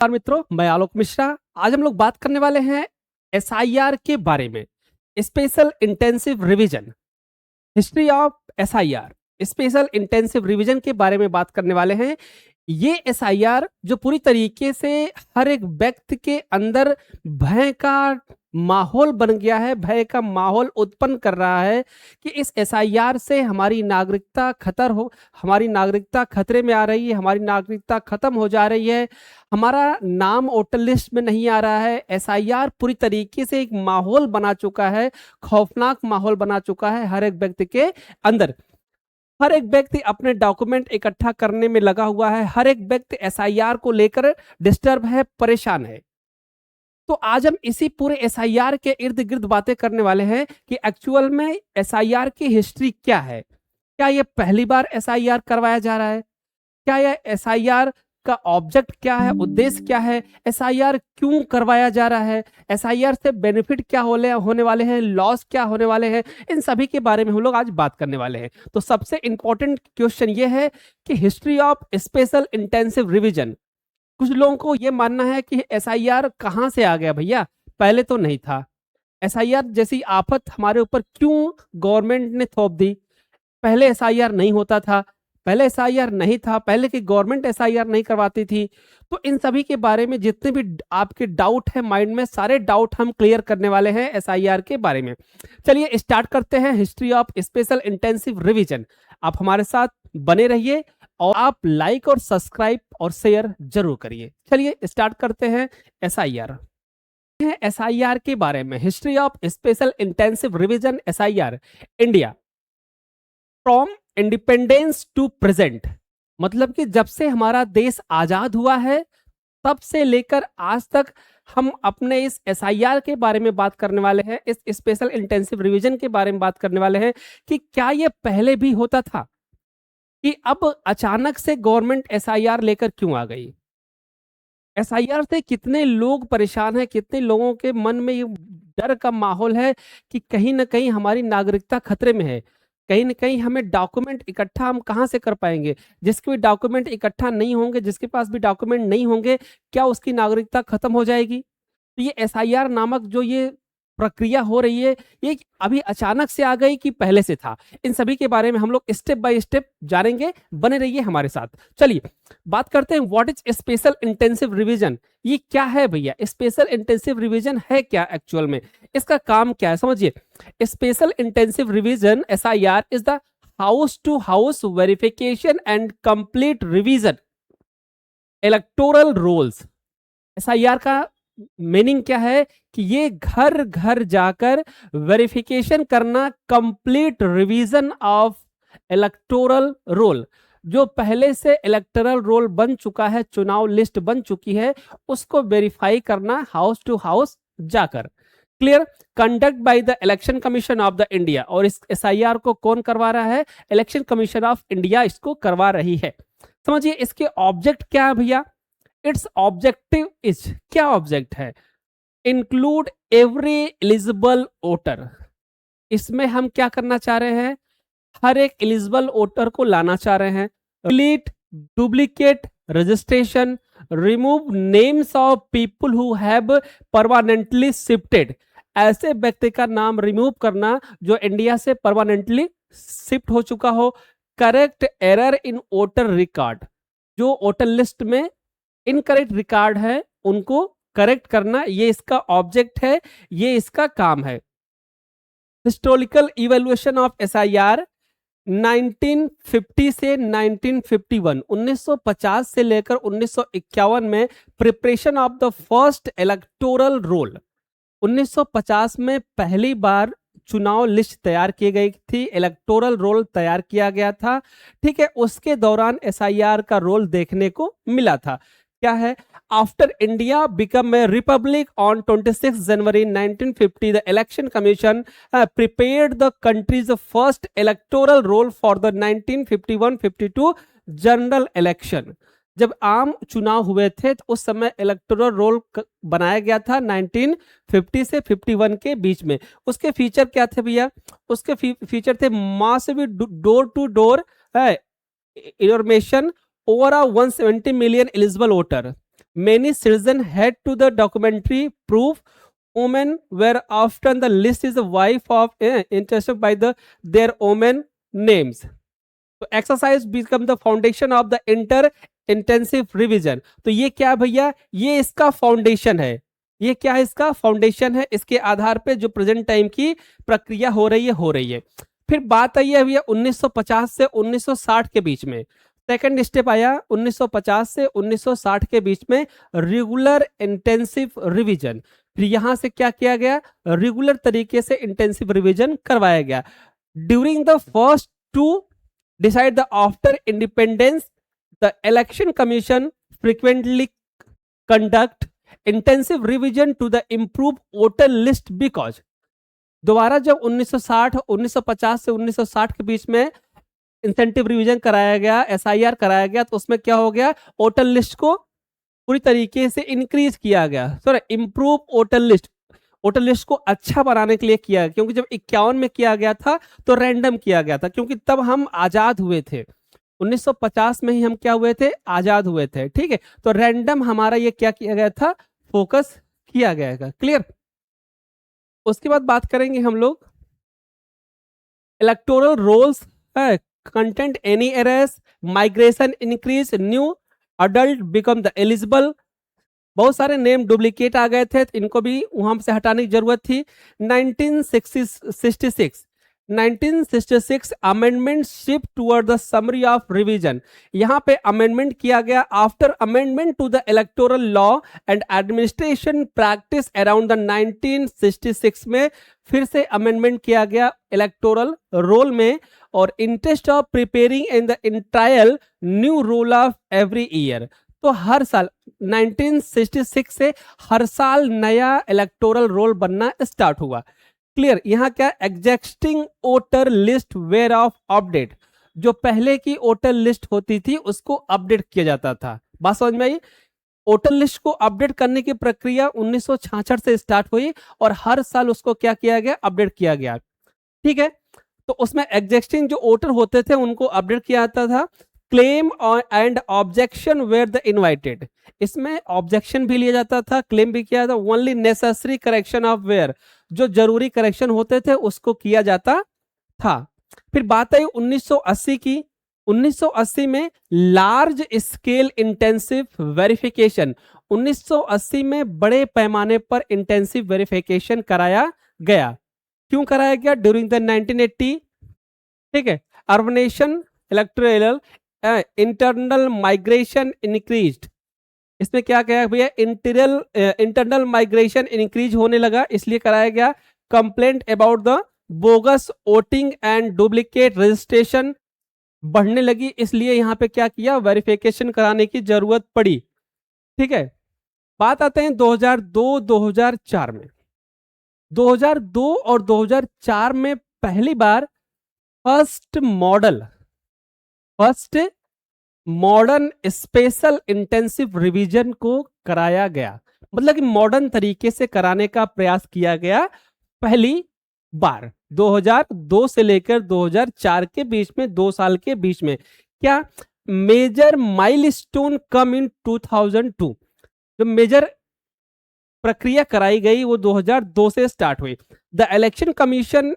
नमस्कार मित्रों, मैं आलोक मिश्रा। आज हम लोग बात करने वाले हैं एसआईआर के बारे में। Special intensive revision, history of SIR, special intensive revision के बारे में बात करने वाले हैं। ये एसआईआर जो पूरी तरीके से हर एक व्यक्ति के अंदर भय का माहौल बन गया है, भय का माहौल उत्पन्न कर रहा है कि इस एसआईआर से हमारी नागरिकता खतरे में आ रही है, हमारी नागरिकता खत्म हो जा रही है, हमारा नाम वोटर लिस्ट में नहीं आ रहा है। एसआईआर पूरी तरीके से एक माहौल बना चुका है, खौफनाक माहौल बना चुका है हर एक व्यक्ति के अंदर। हर एक व्यक्ति अपने डॉक्यूमेंट इकट्ठा करने में लगा हुआ है, हर एक व्यक्ति एसआईआर को लेकर डिस्टर्ब है, परेशान है। तो आज हम इसी पूरे एसआईआर के इर्द गिर्द बातें करने वाले हैं कि एक्चुअल में एसआईआर की हिस्ट्री क्या है। क्या ये पहली बार एसआईआर करवाया जा रहा है? क्या यह एसआईआर का ऑब्जेक्ट क्या है, उद्देश्य क्या है, एसआईआर क्यों करवाया जा रहा है, एसआईआर से बेनिफिट क्या होने वाले हैं, लॉस क्या होने वाले हैं, इन सभी के बारे में हम लोग आज बात करने वाले हैं। तो सबसे इंपॉर्टेंट क्वेश्चन ये है कि history of special intensive revision. कुछ लोगों को ये मानना है कि एसआईआर कहाँ से आ गया भैया, पहले तो नहीं था। एसआईआर जैसी आफत हमारे ऊपर क्यों गवर्नमेंट ने थोप दी? पहले एसआईआर नहीं होता था, पहले एसआईआर नहीं था, पहले की गवर्नमेंट एसआईआर नहीं करवाती थी। तो इन सभी के बारे में जितने भी आपके डाउट है माइंड में, सारे डाउट हम क्लियर करने वाले हैं एसआईआर के बारे में। चलिए स्टार्ट करते हैं history of special intensive revision. आप हमारे साथ बने रहिए और आप लाइक और सब्सक्राइब और शेयर जरूर करिए। चलिए स्टार्ट करते हैं एसआईआर। एसआईआर के बारे में, history of special intensive revision SIR India from independence to present. मतलब कि जब से हमारा देश आजाद हुआ है तब से लेकर आज तक हम अपने इस एसआईआर के बारे में बात करने वाले हैं, इस स्पेशल इंटेंसिव रिवीजन के बारे में बात करने वाले हैं कि क्या ये पहले भी होता था, कि अब अचानक से गवर्नमेंट एसआईआर लेकर क्यों आ गई। एसआईआर से कितने लोग परेशान हैं, कितने लोगों के मन में ये डर का माहौल है कि कहीं ना कहीं हमारी नागरिकता खतरे में है, कहीं ना कहीं हमें डॉक्यूमेंट इकट्ठा हम कहाँ से कर पाएंगे। जिसके भी डॉक्यूमेंट इकट्ठा नहीं होंगे, जिसके पास भी डॉक्यूमेंट नहीं होंगे, क्या उसकी नागरिकता खत्म हो जाएगी? तो ये एसआईआर नामक जो ये प्रक्रिया हो रही है, ये अभी अचानक से आ गई कि पहले से था? इन सभी के बारे में हम लोग स्टेप बाय स्टेप जानेंगे, बने रहिए हमारे साथ। चलिए बात करते हैं what is special intensive revision. ये क्या है भैया? स्पेशल इंटेंसिव रिवीजन है क्या एक्चुअल में, इसका काम क्या है, समझिए। Special intensive revision SIR is the house to house verification and complete revision electoral rolls. SIR का मीनिंग क्या है कि ये घर घर जाकर वेरिफिकेशन करना, complete revision of electoral roll. जो पहले से इलेक्टोरल रोल बन चुका है, चुनाव लिस्ट बन चुकी है, उसको वेरीफाई करना हाउस टू हाउस जाकर। Clear? Conduct by the election commission of the India. और इस एसआईआर को कौन करवा रहा है? इलेक्शन कमीशन ऑफ इंडिया इसको करवा रही है। समझिए इसके ऑब्जेक्ट क्या है भैया। इट्स ऑब्जेक्टिव इज, क्या ऑब्जेक्ट है? Include every eligible voter. इसमें हम क्या करना चाह रहे हैं? हर एक एलिजिबल वोटर को लाना चाह रहे हैं। Delete duplicate registration, remove names of people who have permanently shifted. ऐसे व्यक्ति का नाम रिमूव करना जो इंडिया से परमानेंटली शिफ्ट हो चुका हो। Correct error in voter record, जो वोटर लिस्ट में इनकरेक्ट रिकॉर्ड है उनको करेक्ट करना, ये इसका ऑब्जेक्ट है, ये इसका काम है। हिस्टोरिकल इवैल्यूएशन ऑफ एसआईआर 1950 से 1951, 1950 से लेकर 1951 में preparation of the first electoral roll. 1950 में पहली बार चुनाव लिस्ट तैयार की गई थी, इलेक्टोरल रोल तैयार किया गया था। ठीक है, उसके दौरान एसआईआर का रोल देखने को मिला था। क्या है? After India become a Republic on 26 January 1950, the election commission prepared the country's first electoral roll for the 1951-52 general election. जब आम चुनाव हुए थे तो उस समय इलेक्टोरल रोल बनाया गया था 1950 से 51 के बीच में। उसके फीचर क्या थे भैया? उसके फीचर थे massive door to door information over 170 million eligible voter. Many citizens had to the documentary proof women were often the list is the wife of interested by the their women names. तो exercise become the foundation of the inter intensive revision. तो ये क्या भैया, ये इसका foundation है, ये क्या है, इसका फाउंडेशन है। इसके आधार पे जो प्रेजेंट टाइम की प्रक्रिया हो रही है। फिर बात आई है भैया 1950 से 1960 के बीच में। सेकंड स्टेप आया 1950 से 1960 के बीच में रेगुलर इंटेंसिव रिवीजन। फिर यहां से क्या किया गया, रेगुलर तरीके से इंटेंसिव रिवीजन करवाया गया। During the first to decide the after independence the election commission frequently conduct intensive revision to the improve voter list because दोबारा जब 1950 से 1960 के बीच में इंसेंटिव रिवीजन कराया गया, एसआईआर कराया गया, तो उसमें क्या हो गया, वोटर लिस्ट को पूरी तरीके से इंक्रीज किया गया, सॉरी इंप्रूव वोटर लिस्ट को अच्छा बनाने के लिए किया गया। क्योंकि जब 51 में किया गया था तो रैंडम किया गया था, क्योंकि तब हम आजाद हुए थे, 1950 में ही हम क्या हुए थे, आजाद हुए थे, ठीक है। तो रैंडम हमारा ये क्या किया गया था, फोकस किया गया था। क्लियर। उसके बाद बात करेंगे हम लोग electoral rolls, content any errors, migration increase, new adult become the eligible. बहुत सारे नेम डुप्लीकेट आ गए थे, तो इनको भी वहां से हटाने की जरूरत थी। 1966 amendment shift toward the summary of revision. यहां पे अमेंडमेंट किया गया after amendment to the electoral law and administration practice around the 1966 में फिर से अमेंडमेंट किया गया इलेक्टोरल रोल में, और interest of preparing in the entire new rule of every year. तो हर साल 1966 से हर साल नया इलेक्टोरल रोल बनना स्टार्ट हुआ। क्लियर। यहाँ क्या, existing voter list where of update, जो पहले की वोटर लिस्ट होती थी उसको अपडेट किया जाता था। बात समझ में आई। वोटर लिस्ट को अपडेट करने की प्रक्रिया 1966 से स्टार्ट हुई और हर साल उसको क्या किया गया, अपडेट किया गया, ठीक है। तो उसमें एग्जिस्टिंग जो वोटर होते थे उनको अपडेट किया जाता था। Claim and objection were the invited, इसमें ऑब्जेक्शन भी लिया जाता था, क्लेम भी किया था। Only necessary correction of were, जो जरूरी करेक्शन होते थे उसको किया जाता था। फिर बात आई 1980 की। 1980 में लार्ज स्केल इंटेंसिव वेरिफिकेशन, 1980 में बड़े पैमाने पर इंटेंसिव वेरिफिकेशन कराया गया। क्यों कराया गया, ड्यूरिंग द 1980, ठीक है। अर्बनेशन, इलेक्टोरल, इंटरनल माइग्रेशन इंक्रीज्ड, इसमें क्या कहा भैया, इंटरनल माइग्रेशन इंक्रीज होने लगा, इसलिए कराया गया। Complaint about the bogus voting and duplicate registration बढ़ने लगी, इसलिए यहां पे क्या किया, वेरिफिकेशन कराने की जरूरत पड़ी, ठीक है। बात आते हैं 2002-2004 में। 2002 और 2004 में पहली बार first modern special intensive revision को कराया गया, मतलब कि मॉडर्न तरीके से कराने का प्रयास किया गया पहली बार 2002 से लेकर 2004 के बीच में, 2 साल के बीच में। क्या मेजर माइलस्टोन कम इन 2002, जो मेजर प्रक्रिया कराई गई वो 2002 से स्टार्ट हुई। The election commission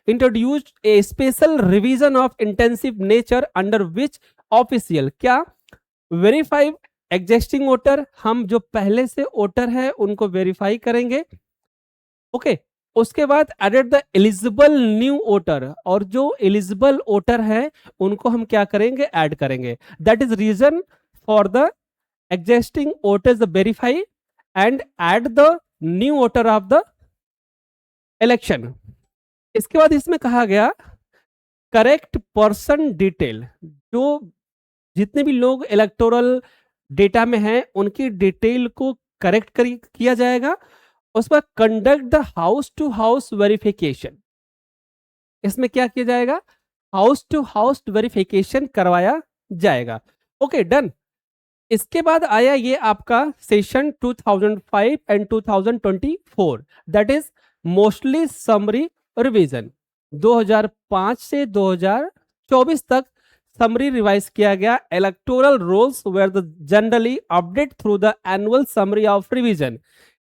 introduced A special revision of intensive nature under which official, क्या वेरीफाई एग्जिस्टिंग वोटर, हम जो पहले से वोटर है उनको वेरीफाई करेंगे, ओके। उसके बाद added the eligible new voter, और जो एलिजिबल वोटर है उनको हम क्या करेंगे, ऐड करेंगे। That is reason for the existing voters verify and add the new voter of the election. इसके बाद इसमें कहा गया करेक्ट पर्सन डिटेल, जो जितने भी लोग इलेक्टोरल डेटा में हैं उनकी डिटेल को करेक्ट किया जाएगा। उस पर conduct the house to house verification, इसमें क्या किया जाएगा, हाउस टू हाउस वेरिफिकेशन करवाया जाएगा, ओके डन। इसके बाद आया ये आपका session 2005 and 2024, that is mostly summary revision. 2005 से 2024 तक समरी रिवाइज किया गया। Electoral rolls were the generally update through the annual summary of revision.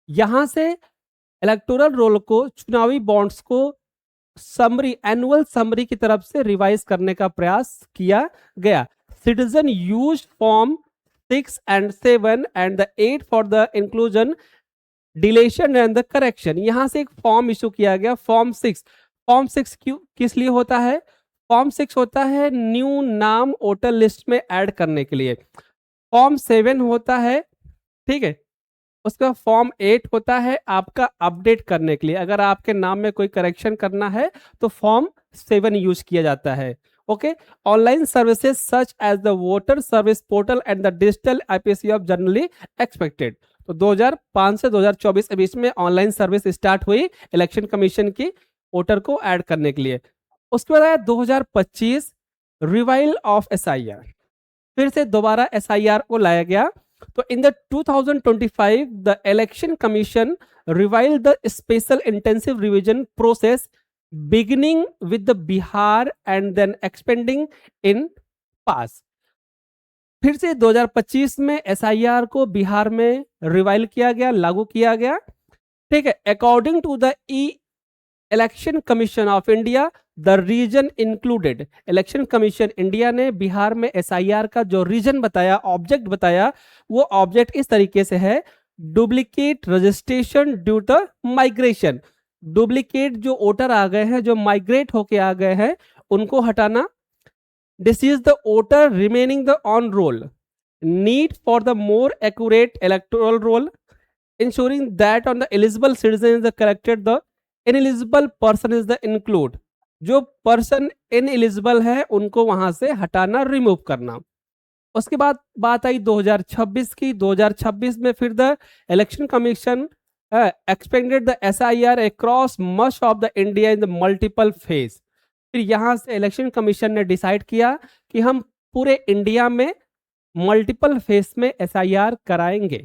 यहां से इलेक्टोरल रोल को, चुनावी बॉन्ड्स को समरी, एनुअल समरी की तरफ से रिवाइज करने का प्रयास किया गया। Citizen use form 6 and 7 and the 8 for the inclusion, deletion and the correction. यहां से एक फॉर्म इशू किया गया, फॉर्म 6। फॉर्म 6 क्यों, किस लिए होता है? फॉर्म 6 होता है न्यू नाम वोटर लिस्ट में ऐड करने के लिए। फॉर्म 7 होता है, ठीक है, उसका फॉर्म 8 होता है आपका अपडेट करने के लिए। अगर आपके नाम में कोई करेक्शन करना है तो फॉर्म 7 यूज किया जाता है। Okay, online services such as the voter service portal and the digital IPC of generally expected. तो 2005 से 2024 के बीच में ऑनलाइन सर्विस स्टार्ट हुई इलेक्शन कमीशन की वोटर को ऐड करने के लिए। उसके बाद आया 2025 रिवाइल ऑफ एसआईआर, फिर से दोबारा एसआईआर को लाया गया। तो in the 2025 the election commission revile the special intensive revision process beginning with the Bihar and then expanding in pass. फिर से 2025 में एसआईआर को बिहार में रिवाइल किया गया, लागू किया गया, ठीक है। According to the election commission of India the reason included. Election commission India ने बिहार में एसआईआर का जो रीजन बताया, ऑब्जेक्ट बताया, वो ऑब्जेक्ट इस तरीके से है, duplicate registration due to migration. Duplicate जो वोटर आ गए हैं, जो माइग्रेट होके आ गए हैं, उनको हटाना। Disease the voter remaining the on roll, need for the more accurate electoral roll, ensuring that on the eligible citizen is the corrected, the ineligible person is the include। जो पर्सन इनएलिजिबल है उनको वहां से हटाना, remove करना। उसके बाद बात आई 2026 की। 2026 में फिर the election commission expanded the SIR across much of the India in the multiple phase. फिर यहां से इलेक्शन कमीशन ने डिसाइड किया कि हम पूरे इंडिया में मल्टीपल फेस में एसआईआर कराएंगे,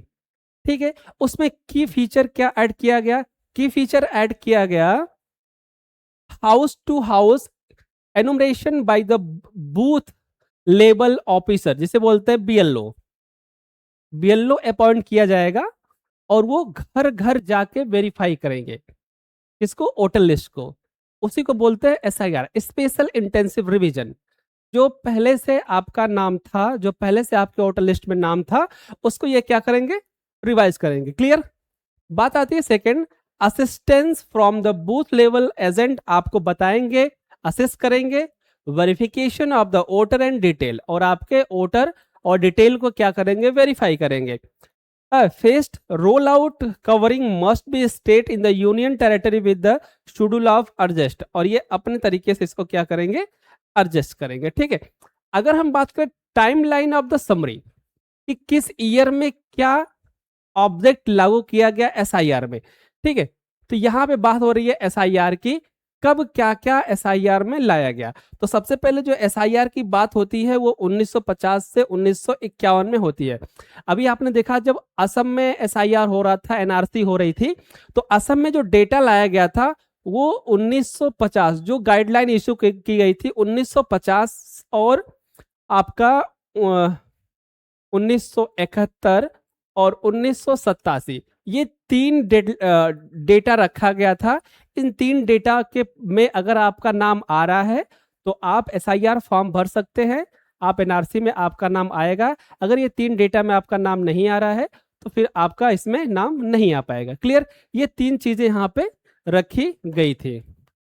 ठीक है। उसमें की फीचर क्या ऐड किया गया? की फीचर ऐड किया गया house to house enumeration by the booth level officer, जिसे बोलते हैं बीएलओ। बीएलओ अपॉइंट किया जाएगा और वो घर घर जाके वेरीफाई करेंगे किसको? वोटर लिस्ट को। उसी को बोलते हैं एसआईआर, स्पेशल इंटेंसिव रिवीजन। जो पहले से आपका नाम था, जो पहले से आपके वोटर लिस्ट में नाम था, उसको ये क्या करेंगे? रिवाइज करेंगे। क्लियर? बात आती है second, assistance from the booth level agent. आपको बताएंगे, असिस्ट करेंगे, verification of the voter and detail, और आपके वोटर और डिटेल को क्या करेंगे? वेरीफाई करेंगे। Fest roll out covering must be state in the union territory with the schedule of adjust, और ये अपने तरीके से इसको क्या करेंगे? एडजस्ट करेंगे, ठीक है। अगर हम बात करें टाइमलाइन ऑफ द समरी कि किस ईयर में क्या ऑब्जेक्ट लागू किया गया एसआईआर में, ठीक है, तो यहां पे बात हो रही है एसआईआर की, कब क्या क्या एसआईआर में लाया गया। तो सबसे पहले जो एसआईआर की बात होती है वो 1950 से 1951 में होती है। अभी आपने देखा जब असम में एसआईआर हो रहा था, एनआरसी हो रही थी, तो असम में जो डेटा लाया गया था वो 1950, जो गाइडलाइन इशू की गई थी 1950 और आपका 1971 और 1987, ये 3 डेटा रखा गया था। इन 3 डेटा के में अगर आपका नाम आ रहा है तो आप एसआईआर फॉर्म भर सकते हैं, आप एनआरसी में आपका नाम आएगा। अगर ये 3 डेटा में आपका नाम नहीं आ रहा है तो फिर आपका इसमें नाम नहीं आ पाएगा। क्लियर? ये 3 चीजें यहाँ पे रखी गई थी।